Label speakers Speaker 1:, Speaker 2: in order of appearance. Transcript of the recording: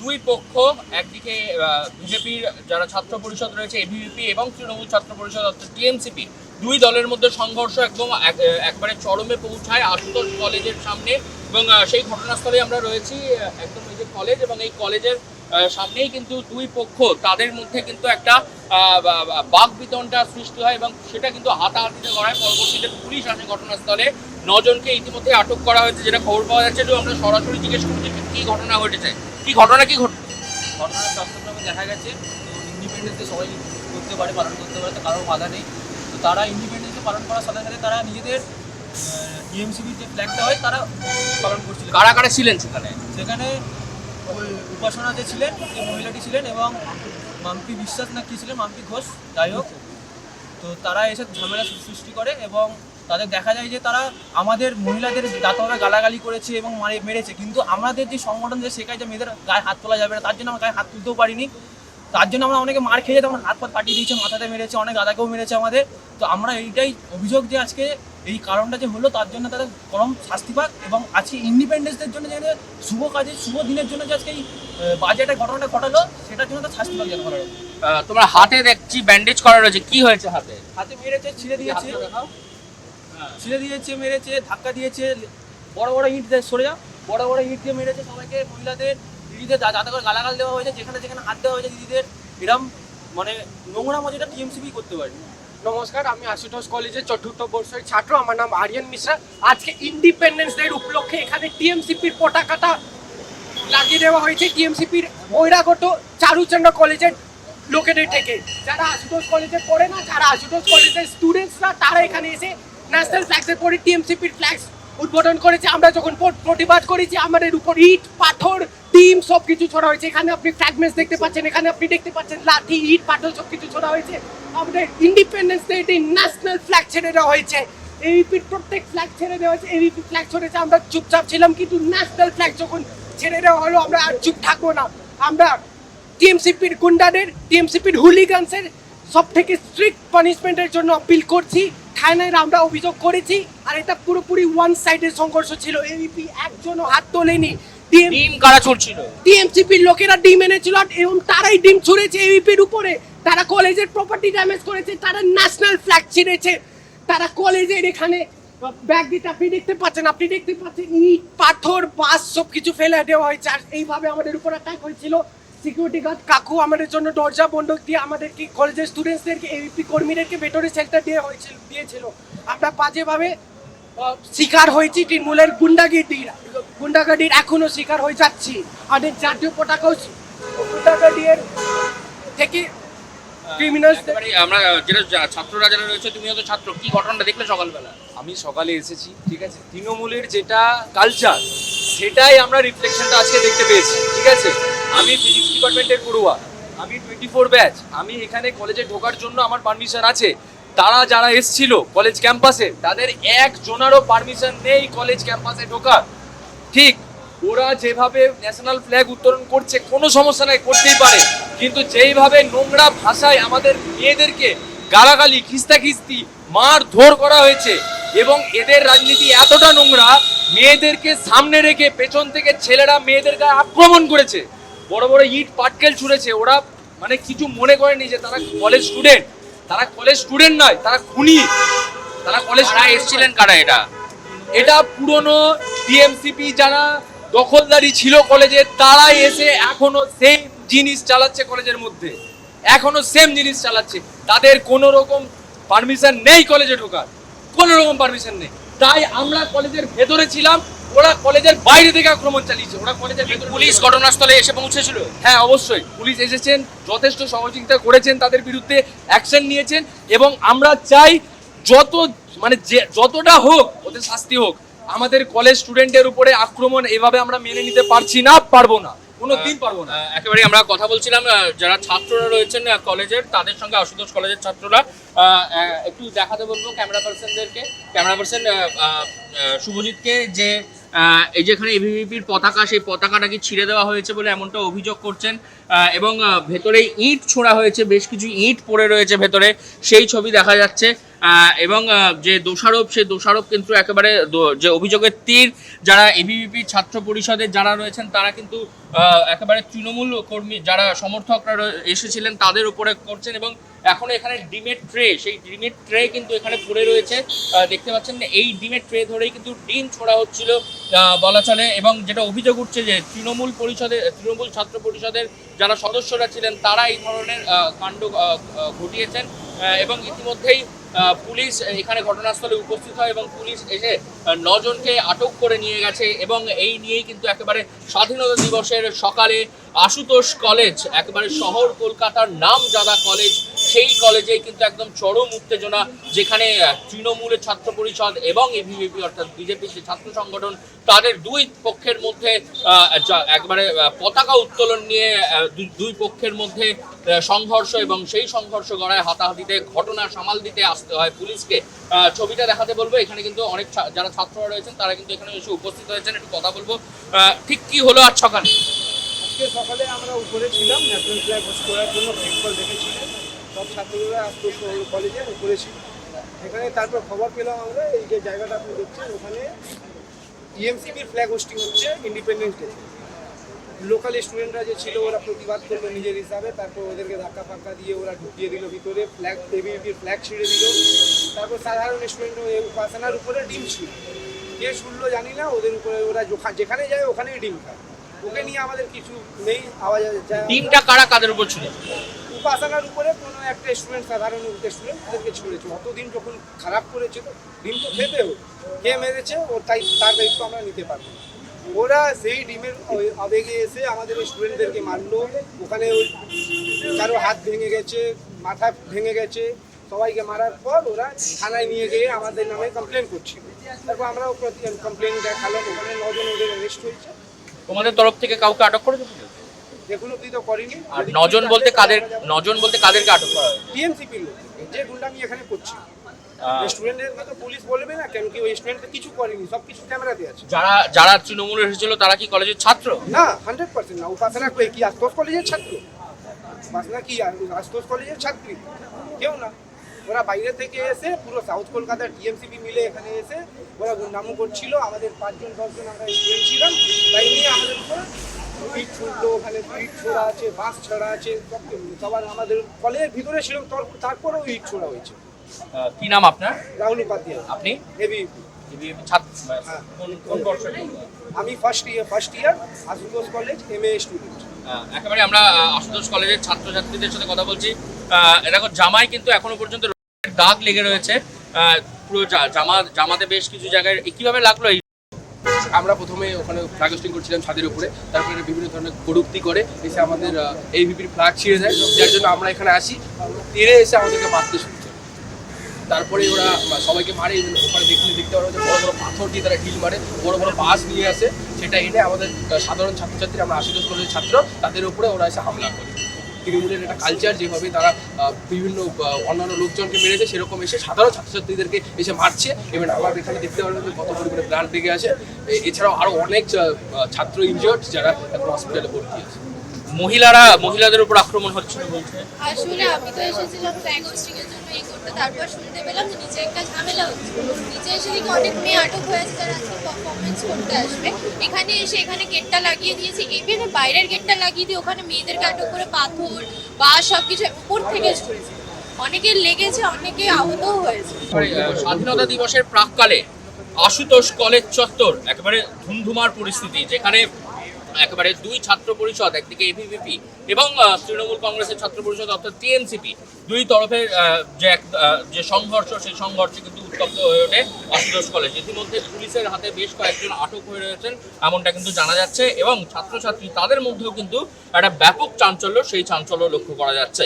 Speaker 1: দুই পক্ষ, একদিকে বিজেপির যারা ছাত্র পরিষদ রয়েছে এবিভিপি এবং তৃণমূল ছাত্র পরিষদ অর্থাৎ টিএমসিপি, দুই দলের মধ্যে সংঘর্ষ একদম একবারে চরমে পৌঁছায় আশুতোষ কলেজের সামনে। এবং সেই ঘটনাস্থলে আমরা রয়েছি, একদম এই যে কলেজ, এবং এই কলেজের সামনেই কিন্তু দুই পক্ষ, তাদের মধ্যে কিন্তু একটা বাকবিতণ্ডা সৃষ্টি হয় এবং সেটা কিন্তু হাতাহাতিতে গড়ায়। পরবর্তীতে পুলিশ আসে ঘটনাস্থলে, 9 জনকে ইতিমধ্যে আটক করা হয়েছে যেটা খবর পাওয়া যাচ্ছে। তো আমরা সরাসরি জিজ্ঞেস করছি কি ঘটনা ঘটেছে, কি ঘটনা
Speaker 2: ঘটনার চট্টগ্রামে দেখা গেছে। তো ইন্ডিপেন্ডেন্স ডে সবাই করতে পারে, পালন করতে পারে, তো কারোর বাধা নেই। তো তারা ইন্ডিপেন্ডেন্স ডে পালন করার সাথে সাথে তারা নিজেদের টিএমসিপির যে ফ্ল্যাগটা হয় তারা পালন করছিল।
Speaker 1: কারা কারা ছিলেন সেখানে?
Speaker 2: সেখানে ওই উপাসনা যে ছিলেন, যে মহিলাটি ছিলেন, এবং মাম্পি বিশ্বাস না কি ছিলেন, মাম্পি ঘোষ, যাই হোক। তো তারা এসে ঝামেলা সৃষ্টি করে এবং তাদের দেখা যায় যে তারা আমাদের মহিলাদের দাঁতভাবে গালাগালি করেছে এবং মেরেছে। কিন্তু আমাদের যে সংগঠন যে শেখায় যে মেয়েদের গায়ে হাত তোলা যাবে না, তার জন্য আমরা গায়ে হাত তুলতেও পারিনি। তার জন্য আমরা অনেকে মার খেয়ে যেতে, আমরা হাত পাত পাঠিয়ে দিয়েছে, মাথাতে মেরেছে, অনেক দাদাকেও মেরেছে আমাদের। তো আমরা এইটাই অভিযোগ যে আজকে এই কারণটা যে হলো তার জন্য তাদের কম শাস্তি পাক, এবং আজকে ইন্ডিপেন্ডেন্সদের জন্য যে শুভ কাজে শুভ দিনের জন্য যে আজকে এই বাজে একটা ঘটনাটা ঘটালো, সেটার জন্য তার শাস্তি পাক যেন করা।
Speaker 1: তোমার হাতে দেখছি ব্যান্ডেজ করা রয়েছে, কি হয়েছে হাতে?
Speaker 2: হাতে মেরেছে, ছিঁড়ে দিয়েছে, মেরেছে, ধাক্কা দিয়েছে, বড় বড় ইট দিয়ে সরে যাও, বড় বড় ইট দিয়ে মেরেছে সবাইকে, মহিলাদের, দিদিদের যাতে করে গালাগাল দেওয়া হয়েছে, যেখানে যেখানে হাত দেওয়া হয়েছে দিদিদের, এরকম মানে নোংরা মজাটা টিএমসিপি করতে পারে।
Speaker 3: নমস্কার, আমি আশুতোষ কলেজের চতুর্থ বর্ষের ছাত্র, আমার নাম আরিয়ান মিশ্রা। আজকে ইন্ডিপেন্ডেন্স ডে উপলক্ষে এখানে টিএমসিপির পতাকাটা লাগিয়ে দেওয়া হয়েছে টিএমসিপির বহিরাগত চারুচন্দ্র কলেজের লোকেদের থেকে। যারা আশুতোষ কলেজে পড়ে না, যারা আশুতোষ কলেজের স্টুডেন্টসরা, তারা এখানে এসে ন্যাশনাল ফ্ল্যাগসের পরে টিএমসিপির ফ্ল্যাগস উদ্বোধন করেছে। আমরা যখন প্রতিবাদ করেছি, আমাদের উপর ইট, পাথর, ডিম সব কিছু ছোড়া হয়েছে। এখানে আপনি ফ্র্যাগমেন্টস দেখতে পাচ্ছেন, এখানে আপনি দেখতে পাচ্ছেন লাঠি, ইট, পাথর সব কিছু ছোড়া হয়েছে। আমাদের ইন্ডিপেন্ডেন্স ডে ন্যাশনাল ফ্ল্যাগ ছেড়ে দেওয়া হয়েছে, এবিপির প্রত্যেক ফ্ল্যাগ ছেড়ে দেওয়া হয়েছে। এবিপি ফ্ল্যাগ ছড়েছে, আমরা চুপচাপ ছিলাম, কিন্তু ন্যাশনাল ফ্ল্যাগ যখন ছেড়ে দেওয়া হলো আমরা আর চুপ থাকবো না। আমরা টিএমসিপির গুন্ডাদের, টিএমসিপির হুলিগানসের সব থেকে স্ট্রিক্ট পানিশমেন্টের জন্য আপিল করছি। থানায় আমরা অভিযোগ করেছি, আর এটা পুরোপুরি ওয়ান সাইডের সংঘর্ষ ছিল। এবিপি একজনও হাত তোলেনি।
Speaker 1: ডিম কারা ছুড়ছিল?
Speaker 3: টিএমসিপির লোকেরা ডিম এনেছিল এবং তারাই ডিম ছুঁড়েছে এবিপির উপরে। তারা কলেজের প্রপার্টি ড্যামেজ করেছে, তারা ন্যাশনাল ফ্ল্যাগ ছিঁড়েছে, তারা কলেজের এখানে ব্যাগ দিতে আপনি দেখতে পাচ্ছেন, ইট, পাথর, বাস সব কিছু ফেলে দেওয়া হয়েছে। আর এইভাবে আমাদের উপর অ্যাটাক হয়েছিল। সিকিউরিটি গার্ড কাকু আমাদের জন্য দরজা বন্ধক দিয়ে আমাদেরকে, কলেজের স্টুডেন্টসদেরকে, এবিপি কর্মীদেরকে ভেতরে শেল্টার দিয়েছিল। আমরা বাজেভাবে শিকার হয়েছি তৃণমূলের গুন্ডাগাড়ির এখনো শিকার হয়ে যাচ্ছি। আমাদের জাতীয় পতাকাও গুন্ডাগাড়ির থেকে ক্রিমিনালস।
Speaker 1: আমরা যেটা ছাত্ররা যারা রয়েছে, তুমিও তো ছাত্র, কি ঘটনাটা দেখলে সকালবেলা?
Speaker 4: আমি সকালে এসেছি, ঠিক আছে, তৃণমূলের যেটা কালচার সেটাই আমরা রিফ্লেকশনটা আজকে দেখতে পেয়েছি, ঠিক আছে। আমি ফিজিক্স ডিপার্টমেন্টের পড়ুয়া, আমি 24 ব্যাচ, আমি এখানে কলেজে ঢোকার জন্য আমার পারমিশন আছে। তারা যারা এসছিল কলেজ ক্যাম্পাসে, তাদের একজনেরও পারমিশন নেই কলেজ ক্যাম্পাসে ঢোকার, ঠিক। ওরা যেভাবে ন্যাশনাল ফ্ল্যাগ উত্তোলন করছে কোনো সমস্যা নাই, করতেই পারে, কিন্তু যেইভাবে নোংরা ভাষায় আমাদের মেয়েদেরকে গালাগালি, খিস্তাখিস্তি, মারধর করা হয়েছে, এবং এদের রাজনীতি এতটা নোংরা, মেয়েদেরকে সামনে রেখে পেছন থেকে ছেলেরা মেয়েদের গায়ে আক্রমণ করেছে, বড় বড় ইট পাটকেল ছুঁড়েছে। ওরা মানে কিছু মনে করেনি যে তারা কলেজ স্টুডেন্ট, তারা কলেজ স্টুডেন্ট নয়, তারা খুনি, তারা কলেজ।
Speaker 1: এসেছিলেন কারা?
Speaker 4: এটা পুরনো টিএমসিপি যারা দখলদারি ছিল কলেজে, তারাই এসে এখনো সেম জিনিস চালাচ্ছে কলেজের মধ্যে, এখনো সেম জিনিস চালাচ্ছে। তাদের কোনো রকম পারমিশন নেই কলেজে ঢোকার, কোনো রকম পারমিশন নেই। তাই আমরা কলেজের ভেতরে ছিলাম, ওরা কলেজের বাইরে থেকে আক্রমণ চালিয়েছে। ওরা কলেজের ভেতরে।
Speaker 1: পুলিশ ঘটনাস্থলে এসে পৌঁছেছিল?
Speaker 4: হ্যাঁ, অবশ্যই পুলিশ এসেছেন, যথেষ্ট সহযোগিতা করেছেন, তাদের বিরুদ্ধে অ্যাকশন নিয়েছেন, এবং আমরা চাই যতটা হোক ওদের শাস্তি হোক। আমাদের কলেজ স্টুডেন্টের উপরে আক্রমণ এভাবে আমরা মেনে নিতে পারবো না, কোনোদিন পারবো না।
Speaker 1: একেবারে আমরা কথা বলছিলাম যারা ছাত্ররা রয়েছেন কলেজের, তাদের সঙ্গে আশুতোষ কলেজের ছাত্ররা। একটু দেখাতে বলবো ক্যামেরা পার্সন শুভজিৎকে, যে এই যেখানে এবিভিপির পতাকা, সেই পতাকাটাকে ছিঁড়ে দেওয়া হয়েছে বলে এমনটা অভিযোগ করছেন, এবং ভেতরে ইট ছোঁড়া হয়েছে, বেশ কিছু ইট পড়ে রয়েছে ভেতরে, সেই ছবি দেখা যাচ্ছে। এবং যে দোষারোপ সেই দোষারোপ কিন্তু একেবারে যে অভিযোগের তীর যারা এবিভিপি ছাত্র পরিষদের যারা রয়েছেন তারা কিন্তু একেবারে তৃণমূল কর্মী যারা সমর্থকরা এসেছিলেন তাদের উপরে করছেন এবং এখনো এখানে ডিমের ট্রে সেই ডিমের ট্রে কিন্তু এখানে পড়ে রয়েছে দেখতে পাচ্ছেন এই ডিমের ট্রে ধরেই কিন্তু ডিম ছোড়া হচ্ছিল বলা চলে এবং যেটা অভিযোগ উঠছে যে তৃণমূল ছাত্র পরিষদের যারা সদস্যরা ছিলেন তারা এই ধরনের কাণ্ড ঘটিয়েছেন এবং ইতিমধ্যেই পুলিশ এখানে ঘটনাস্থলে উপস্থিত হয় এবং পুলিশ এসে 9 জনকে আটক করে নিয়ে গেছে এবং এই নিয়েই কিন্তু একেবারে স্বাধীনতা দিবসের সকালে আশুতোষ কলেজ একেবারে শহর কলকাতার নামজাদা কলেজ সেই কলেজে কিন্তু একদম চরম উত্তেজনা যেখানে তৃণমূলের ছাত্র পরিষদ এবং এবিভিপি অর্থাৎ বিজেপির যে ছাত্র সংগঠন তাদের দুই পক্ষের মধ্যে একবারে পতাকা উত্তোলন নিয়ে দুই পক্ষের মধ্যে সংঘর্ষ এবং সেই সংঘর্ষ গড়ায় হাতাহাতিতে ঘটনা সামাল দিতে আসতে হয় পুলিশকে। ছবিটা দেখাতে বলবো, এখানে কিন্তু অনেক যারা ছাত্ররা রয়েছেন তারা কিন্তু এখানে এসে উপস্থিত হয়েছেন, একটু কথা বলবো। ঠিক কি হলো আজ সকালে?
Speaker 5: আজকে সকালে আমরা উপরে ছিলাম ন্যাশনাল ফ্ল্যাগ হোস্ট করার জন্য প্রিন্সিপাল দেখেছিলেন, সব ছাত্ররা কলেজে উপরে ছিল। এখানে তারপর খবর পেলাম আমরা এই যে জায়গাটা আপনি দেখছেন ওখানে টিএমসিপির ফ্ল্যাগ হোস্টিং হচ্ছে ইন্ডিপেন্ডেন্স ডে। লোকাল স্টুডেন্টরা যে ছিল ওরা প্রতিবাদ করলো নিজের হিসাবে, তারপর ওদেরকে ধাক্কা ফাক্কা দিয়ে ওরা ঢুকিয়ে দিল ভিতরে, ফ্ল্যাগ এবিভিপির ফ্ল্যাগ ছিঁড়ে দিল। তারপর সাধারণ স্টুডেন্ট উপাসনার উপরে ডিম ছিল, কে শুনলো জানি না, ওদের উপরে ওরা যেখানে যায় ওখানেই ডিম খায়। ওকে নিয়ে আমাদের কিছু নেই আওয়াজ।
Speaker 1: টিমটা কারা কাদের উপর ছিল?
Speaker 5: উপাসনার উপরে কোনো একটা স্টুডেন্ট, সাধারণ স্টুডেন্ট ওদেরকে ছুঁড়েছে। অতদিন যখন খারাপ করেছে তো ডিম তো খেতে হোক, কে মেরেছে ওর তার দায়িত্ব আমরা নিতে পারবো। ওরা সেই ডিমের আবেগে এসে আমাদের স্টুডেন্টদেরকে মারলো। ওখানে ওই কারো হাত ভেঙে গেছে, মাথা ভেঙে গেছে, সবাইকে মারার পর ওরা থানায় নিয়ে গিয়ে আমাদের নামে কমপ্লেন করছিল। তারপর আমরাও কমপ্লেন দেখালাম, ওখানে 9 জন ওদের অ্যারেস্ট হয়েছে।
Speaker 1: তোমাদের তরফ থেকে কাউকে আটক করেছে?
Speaker 5: দেখুন অব্দি তো করিনি।
Speaker 1: আর 9 জন বলতে কাদেরকে আটক করা হয়েছে?
Speaker 5: টিএমসিপি লোক যে গুন্ডামি এখানে করছে। স্টুডেন্টদেরকে তো পুলিশ বলবে না, কেন কি ওই স্টুডেন্ট কিছু করেনি, সব কিছু ক্যামেরাতে আছে।
Speaker 1: যারা তৃণমূলে এসেছিল তারা কি কলেজের ছাত্র?
Speaker 5: না, 100% না। উপাসনা কি আশুতোষ কলেজের ছাত্র? উপাসনা কি আশুতোষ কলেজের ছাত্রী? কেউ না। ওরা বাইরে থেকে এসে পুরো সাউথ কলকাতার টিএমসিপি মিলে এখানে এসে ওরা গুন্ডামো করছিল। আমাদের 5 জন 10 জন আমরা স্টুডেন্ট ছিলাম, তাই নিয়ে আমাদের উপর ইট ছুটলো, ওখানে ইট ছোড়া আছে, বাঁশ ছড়া আছে, সবার আমাদের কলেজের ভিতরে ছিল, তারপরেও ইট ছোড়া হয়েছে।
Speaker 1: কি নাম আপনার?
Speaker 5: রাহুল উপাধ্যায়।
Speaker 1: আপনি
Speaker 5: এবিভিপি
Speaker 1: ছাত্র?
Speaker 5: হ্যাঁ।
Speaker 1: কোন বর্ষে?
Speaker 5: আমি first year Ashutosh college MA student.
Speaker 1: একেবারে আমরা আশুতোষ কলেজের ছাত্রছাত্রীদের সাথে কথা বলছি। দেখো জামায় কিন্তু এখনো পর্যন্ত দাগ লেগে রয়েছে, পুরো জামাতে বেশ কিছু জায়গায়। কিভাবে লাগলো?
Speaker 6: আমরা প্রথমে ওখানে ফ্ল্যাগ হোস্টিং করছিলাম ছাদের উপরে, তারপরে বিভিন্ন ধরনের কটূক্তি করে এসে আমাদের এবিভিপির ফ্ল্যাগ ছিঁড়ে দেয়, যার জন্য আমরা এখানে আসি। তেড়ে এসে আমাদেরকে মারতে শুরু করে। তারপরে ওরা সবাইকে মারে। ওখানে দেখতে পারো যে বড় বড় পাথর দিয়ে তারা ঢিল মারে, বড় বড় বাস নিয়ে আসে, সেটা এনে আমাদের সাধারণ ছাত্রছাত্রী, আমরা আশুতোষ কলেজের ছাত্র, তাদের উপরে ওরা এসে হামলা করে। তৃণমূলের একটা কালচার, যেভাবে তারা বিভিন্ন অন্যান্য লোকজনকে মেরেছে, সেরকম এসে সাধারণ ছাত্রছাত্রীদেরকে এসে মারছে। এবং আমার এখানে দেখতে পারবেন যে কত পরিমাণে প্রাণ লেগে আছে। এছাড়াও আরও অনেক ছাত্র ইনজিওর্ড যারা এখন হসপিটালে ভর্তি আছে।
Speaker 1: মহিলাদের উপর আক্রমণ হচ্ছিল বলছে।
Speaker 7: আসলে আমি তো এসেছিলাম ফ্ল্যাগ হোস্টিং এর জন্য এই করতে, তারপর শুনতে পেলাম যে নিচে একটা ঝামেলা হচ্ছে। নিচে এসে দেখি অনেক মেয়ে আটক হয়েছে যারা আজকে পারফরমেন্স করতে আসবে। এখানে এসে এখানে গেটটা লাগিয়ে দিয়েছে, ইভেন বাইরের গেটটা লাগিয়ে দিয়ে ওখানে মেয়েদেরকে আটক করে পাথর বা সবকিছু উপর থেকে ছুঁড়েছে। অনেকে লেগেছে, অনেকে আহতও হয়েছে।
Speaker 1: স্বাধীনতা দিবসের প্রাককালে আশুতোষ কলেজ চত্বর একেবারে ধুমধুমার পরিস্থিতি, যেখানে একেবারে দুই ছাত্র পরিষদ, একদিকে এবিভিপি এবং তৃণমূল কংগ্রেসের ছাত্র পরিষদ অর্থাৎ টিএমসিপি, দুই তরফের যে সংঘর্ষ, সেই সংঘর্ষে কিন্তু উত্তপ্ত হয়ে ওঠে আশুতোষ কলেজ। ইতিমধ্যে পুলিশের হাতে বেশ কয়েকজন আটক হয়ে রয়েছেন এমনটা কিন্তু জানা যাচ্ছে এবং ছাত্রছাত্রী তাদের মধ্যেও কিন্তু একটা ব্যাপক চাঞ্চল্য, সেই চাঞ্চল্য লক্ষ্য করা যাচ্ছে।